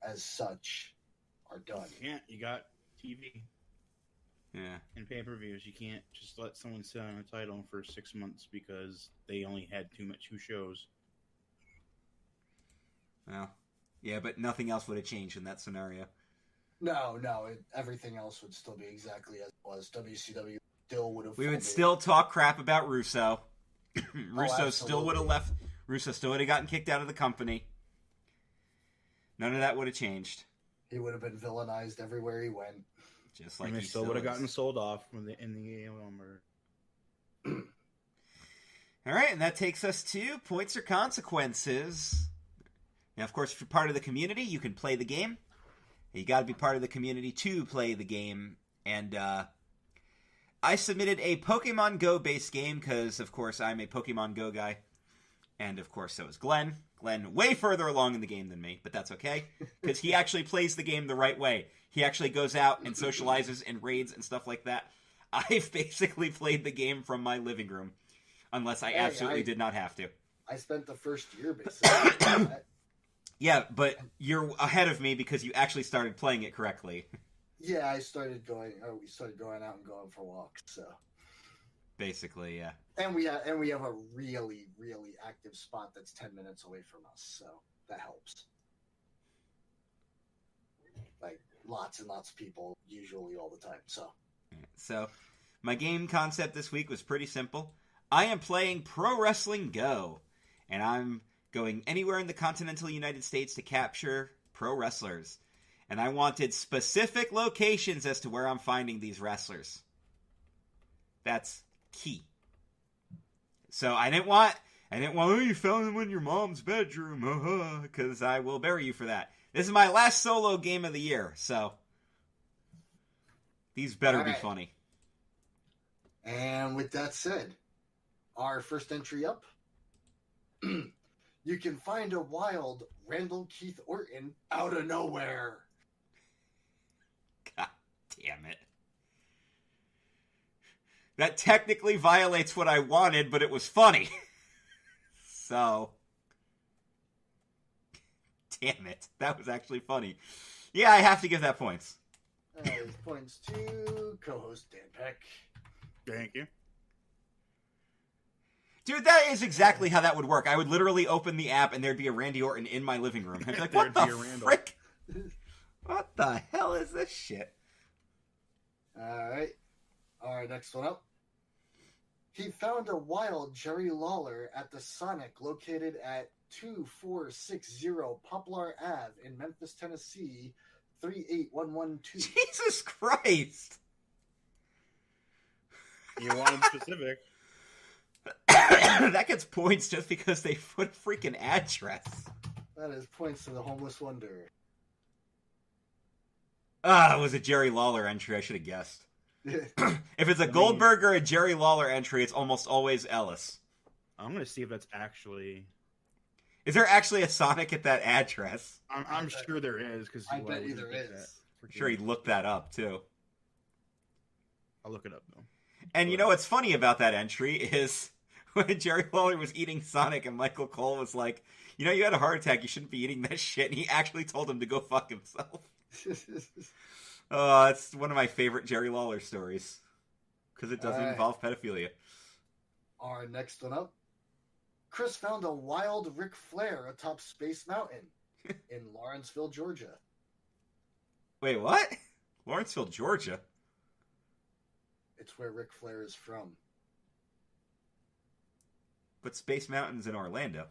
as such are done. You got TV. Yeah. And pay-per-views. You can't just let someone sit on a title for 6 months because they only had two shows. Well, yeah, but nothing else would have changed in that scenario. No, everything else would still be exactly as it was. WCW still would have. We would still talk crap about Russo. Russo still would have left. Russo still would have gotten kicked out of the company. None of that would have changed. He would have been villainized everywhere he went. Just like and he still would have gotten sold off in the AOL murder. All right, and that takes us to points or consequences. Now, of course, if you're part of the community, you can play the game. You got to be part of the community to play the game. And I submitted a Pokemon Go based game because, of course, I'm a Pokemon Go guy. And, of course, so is Glenn. Glenn way further along in the game than me, but that's okay. Because he actually plays the game the right way. He actually goes out and socializes and raids and stuff like that. I've basically played the game from my living room. Unless I absolutely did not have to. I spent the first year basically. Yeah, but you're ahead of me because you actually started playing it correctly. Yeah, we started going out and going for walks, so. Basically, yeah. And we have a really, really active spot that's 10 minutes away from us, so that helps. Like, lots and lots of people, usually all the time, so. So, my game concept this week was pretty simple. I am playing Pro Wrestling Go, and I'm going anywhere in the continental United States to capture pro wrestlers. And I wanted specific locations as to where I'm finding these wrestlers. That's key. So I didn't want, oh, you found them in your mom's bedroom, because I will bury you for that. This is my last solo game of the year, so these better be funny. And with that said, our first entry up, you can find a wild Randall Keith Orton out of nowhere. God damn it. That technically violates what I wanted, but it was funny. So, damn it. That was actually funny. Yeah, I have to give that points. Points to co-host Dan Peck. Thank you. Dude, that is exactly how that would work. I would literally open the app and there'd be a Randy Orton in my living room. I'd be like, what the frick? What the hell is this shit? Alright. Alright, next one up. He found a wild Jerry Lawler at the Sonic located at 2460 Poplar Ave in Memphis, Tennessee, 38112. Jesus Christ! You wanted specific. That gets points just because they put a freaking address. That is points to the Homeless Wonder. It was a Jerry Lawler entry. I should have guessed. If it's a Goldberg or a Jerry Lawler entry, it's almost always Ellis. I'm going to see if that's actually... Is there actually a Sonic at that address? I'm sure there is. Cause I bet you there is. I'm sure he looked that up, too. I'll look it up, though. And you know what's funny about that entry is when Jerry Lawler was eating Sonic and Michael Cole was like, you know, you had a heart attack, you shouldn't be eating that shit. And he actually told him to go fuck himself. It's one of my favorite Jerry Lawler stories. Because it doesn't involve pedophilia. Our next one up. Chris found a wild Ric Flair atop Space Mountain in Lawrenceville, Georgia. Wait, what? Lawrenceville, Georgia? It's where Ric Flair is from. But Space Mountain's in Orlando.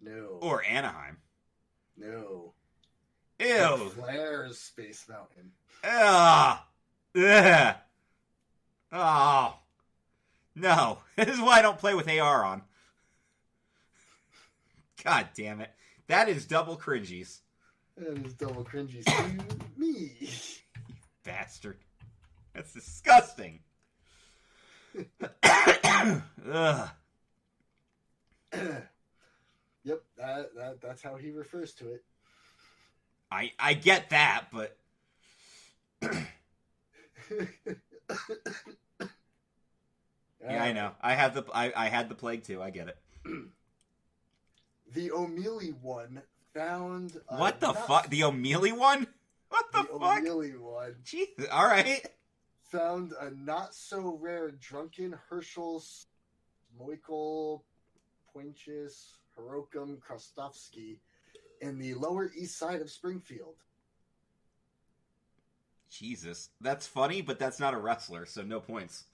No. Or Anaheim. No. Ew. Ric Flair's Space Mountain. Ugh. Ugh. Oh. No. This is why I don't play with AR on. God damn it. That is double cringies. That is double cringies to me. You bastard. That's disgusting. Ugh. Yep, that's how he refers to it. I get that, but yeah, I know. I had the plague too. I get it. The O'Mealy one found What the fuck? The O'Mealy one? What the fuck? O'Mealy one. Jesus. All right. Found a not so rare drunken Herschel Moikel Poinches Hirokum Krastovsky in the Lower East Side of Springfield. Jesus. That's funny, but that's not a wrestler, so no points.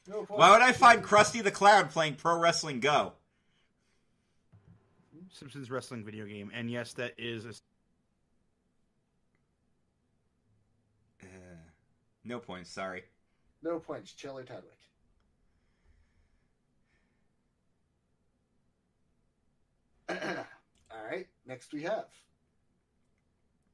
No points. Why would I find Krusty the Clown playing Pro Wrestling Go? Simpsons wrestling video game, and yes, that is a... No points, sorry. No points, Chandler Tadwick. All right, next we have.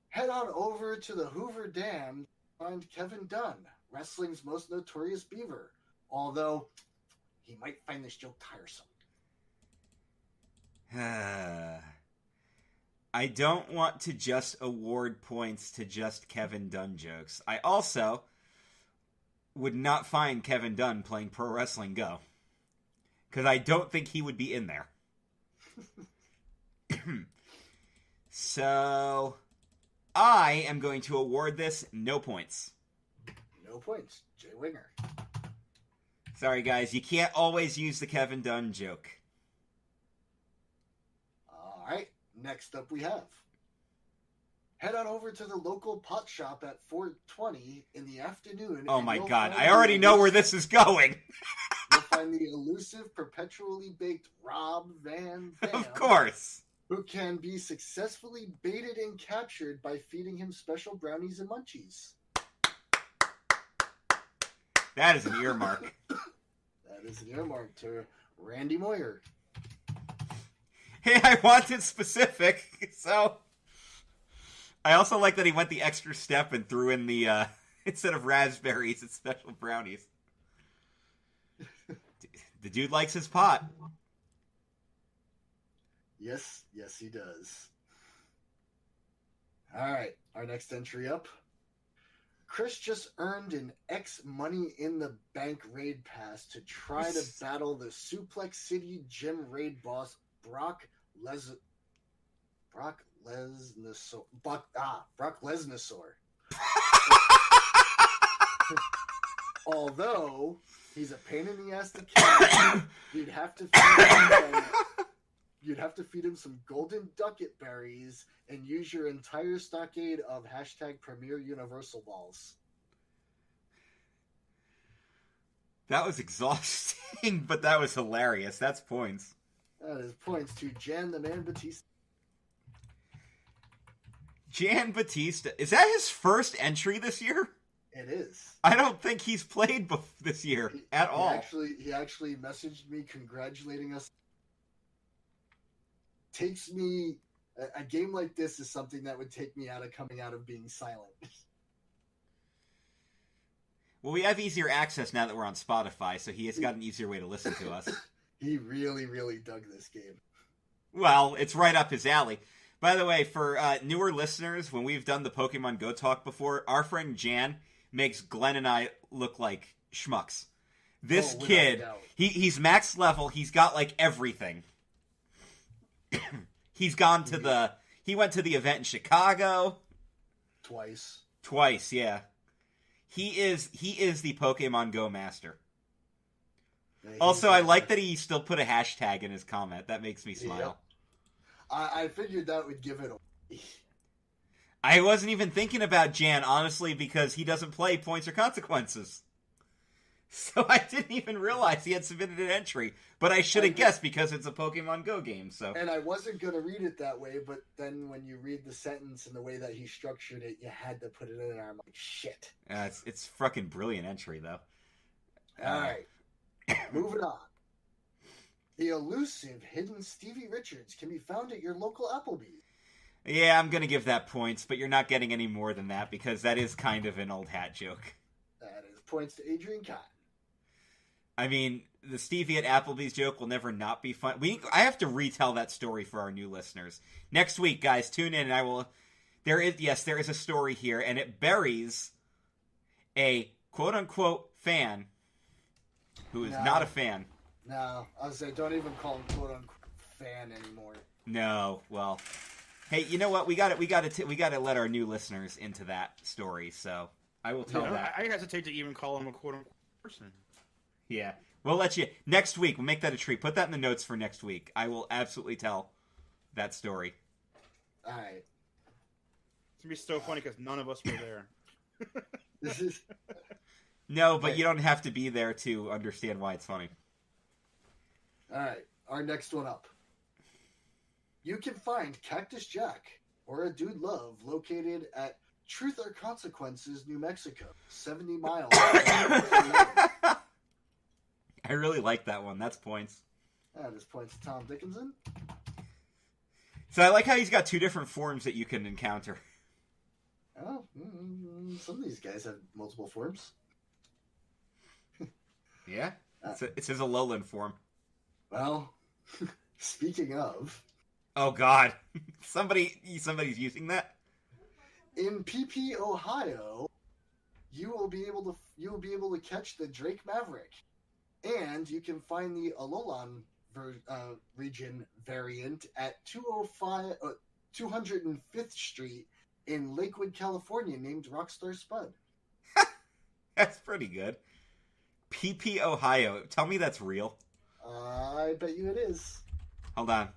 Head on over to the Hoover Dam to find Kevin Dunn, wrestling's most notorious beaver. Although, he might find this joke tiresome. I don't want to just award points to just Kevin Dunn jokes. I also would not find Kevin Dunn playing Pro Wrestling Go. Because I don't think he would be in there. So, I am going to award this no points. No points, Jay Winger. Sorry, guys. You can't always use the Kevin Dunn joke. All right, next up we have. Head on over to the local pot shop at 4:20 in the afternoon. Oh my god, I already know where this is going. You'll find the elusive, perpetually baked Rob Van Dam. Of course. Who can be successfully baited and captured by feeding him special brownies and munchies. That is an earmark. That is an earmark to Randy Moyer. Hey, I wanted specific, so... I also like that he went the extra step and threw in the, instead of raspberries, it's special brownies. The dude likes his pot. Yes, he does. All right, our next entry up. Chris just earned an X Money in the Bank raid pass to try to battle the Suplex City Gym raid boss Brock Lesnar. Although he's a pain in the ass to kill, you'd have to feed him some golden ducket berries and use your entire stockade of #Premier Universal balls. That was exhausting, but that was hilarious. That's points. That is points to Jan the Man Batista. Jan Batista. Is that his first entry this year? It is. I don't think he's played this year at all. He actually messaged me congratulating us. Takes me... A game like this is something that would take me out of coming out of being silent. Well, we have easier access now that we're on Spotify, so he has got an easier way to listen to us. He really, really dug this game. Well, it's right up his alley. By the way, for newer listeners, when we've done the Pokemon Go Talk before, our friend Jan makes Glenn and I look like schmucks. This kid, he's max level. He's got, like, everything. He went to the event in Chicago. Twice, yeah. He is the Pokemon Go master. Yeah, also, I like that he still put a hashtag in his comment. That makes me smile. Yeah. I figured that would give it away. I wasn't even thinking about Jan, honestly, because he doesn't play Points or Consequences. So I didn't even realize he had submitted an entry. But I should have guessed because it's a Pokemon Go game. So. And I wasn't going to read it that way, but then when you read the sentence and the way that he structured it, you had to put it in there. I'm like, shit. It's fucking brilliant entry, though. All right. Moving on. The elusive hidden Stevie Richards can be found at your local Applebee's. Yeah, I'm going to give that points, but you're not getting any more than that because that is kind of an old hat joke. That is points to Adrian Cotton. I mean, the Stevie at Applebee's joke will never not be fun. I have to retell that story for our new listeners. Next week, guys, tune in and I will... There is a story here, and it buries a quote-unquote fan who is not a fan. No, I was saying, don't even call him quote-unquote fan anymore. No, well, hey, you know what? We got to let our new listeners into that story. So I will tell that. I hesitate to even call him a quote-unquote person. Yeah, we'll let you next week. We'll make that a treat. Put that in the notes for next week. I will absolutely tell that story. All right. It's gonna be so funny because none of us were there. This is No, but you don't have to be there to understand why it's funny. all right. Our next one up. You can find Cactus Jack or a Dude Love located at Truth or Consequences, New Mexico, 70 miles. I really like that one. That's points. This points to Tom Dickinson. So I like how he's got two different forms that you can encounter. Oh, some of these guys have multiple forms. Yeah? It says a lowland form. Well, speaking of... Oh, God. Somebody's using that? In PP, Ohio, you will be able to catch the Drake Maverick. And you can find the Alolan region variant at 205th Street in Lakewood, California, named Rockstar Spud. That's pretty good. PP, Ohio. Tell me that's real. I bet you it is. Hold on.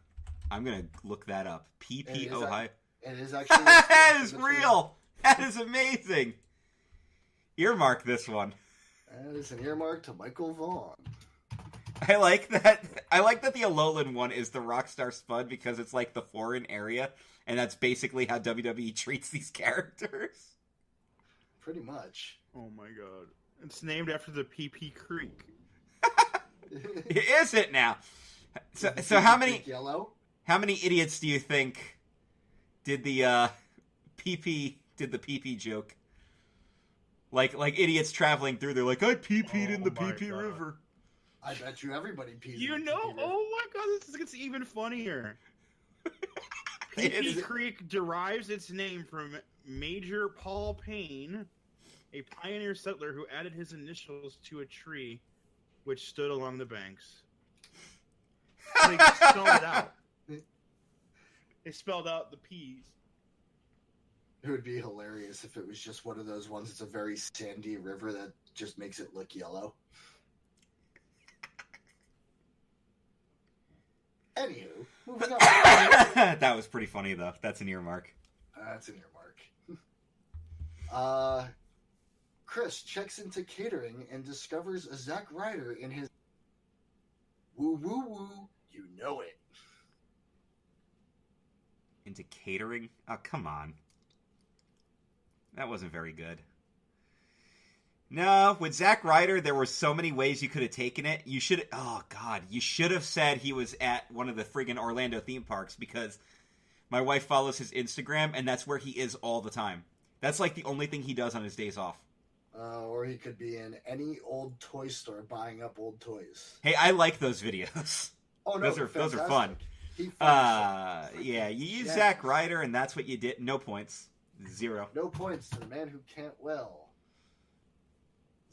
I'm going to look that up. PP, Ohio. It is actually... That is real! That is amazing! Earmark this one. That is an earmark to Michael Vaughn. I like that. I like that the Alolan one is the Rockstar Spud because it's like the foreign area, and that's basically how WWE treats these characters. Pretty much. Oh my god. It's named after the PP Creek. Is it now? So how many... Yellow? How many idiots do you think did the PP joke? Like idiots traveling through, they're like, I pee-peed in the PP River. I bet you everybody peed. You know? Oh my god, this gets even funnier. PP Creek derives its name from Major Paul Payne, a pioneer settler who added his initials to a tree which stood along the banks. They spelled it out. They spelled out the P's. It would be hilarious if it was just one of those ones. It's a very sandy river that just makes it look yellow. Anywho, moving on. That was pretty funny, though. That's an earmark. That's an earmark. Chris checks into catering and discovers a Zack Ryder in his woo woo woo. You know it. Into catering? Oh, come on. That wasn't very good. No, with Zack Ryder, there were so many ways you could have taken it. You should... Oh, God. You should have said he was at one of the friggin' Orlando theme parks because my wife follows his Instagram, and that's where he is all the time. That's like the only thing he does on his days off. Or he could be in any old toy store buying up old toys. Hey, I like those videos. Oh, no, those are fun. Yeah, you use Zack Ryder, and that's what you did. No points. 0. No points to the man who can't well.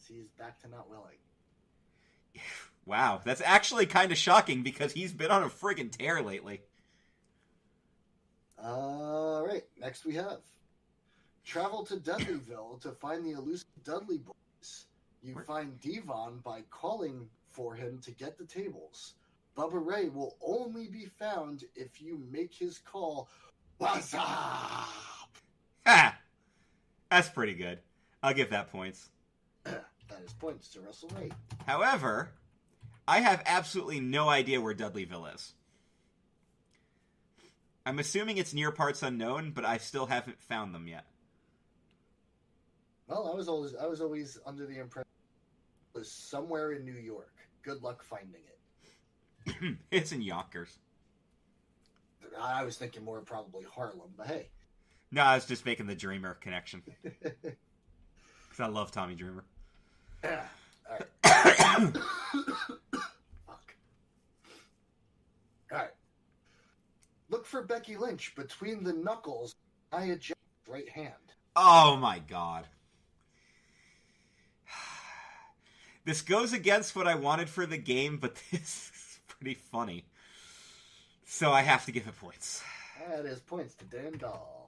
He's back to not willing. Wow, that's actually kind of shocking because he's been on a friggin' tear lately. All right, next we have travel to Dudleyville to find the elusive Dudley boys. You find Devon by calling for him to get the tables. Bubba Ray will only be found if you make his call. What's up? Ha! That's pretty good. I'll give that points. That is points to Russell Ray. However, I have absolutely no idea where Dudleyville is. I'm assuming it's near parts unknown, but I still haven't found them yet. Well, I was always under the impression it was somewhere in New York. Good luck finding it. It's in Yonkers. I was thinking more probably Harlem, but hey. No, I was just making the Dreamer connection. Because I love Tommy Dreamer. All right. Fuck. All right. Look for Becky Lynch between the knuckles. Nia Jax's right hand. Oh my god. This goes against what I wanted for the game, but this is pretty funny. So I have to give it points. That is points to Dan Dahl.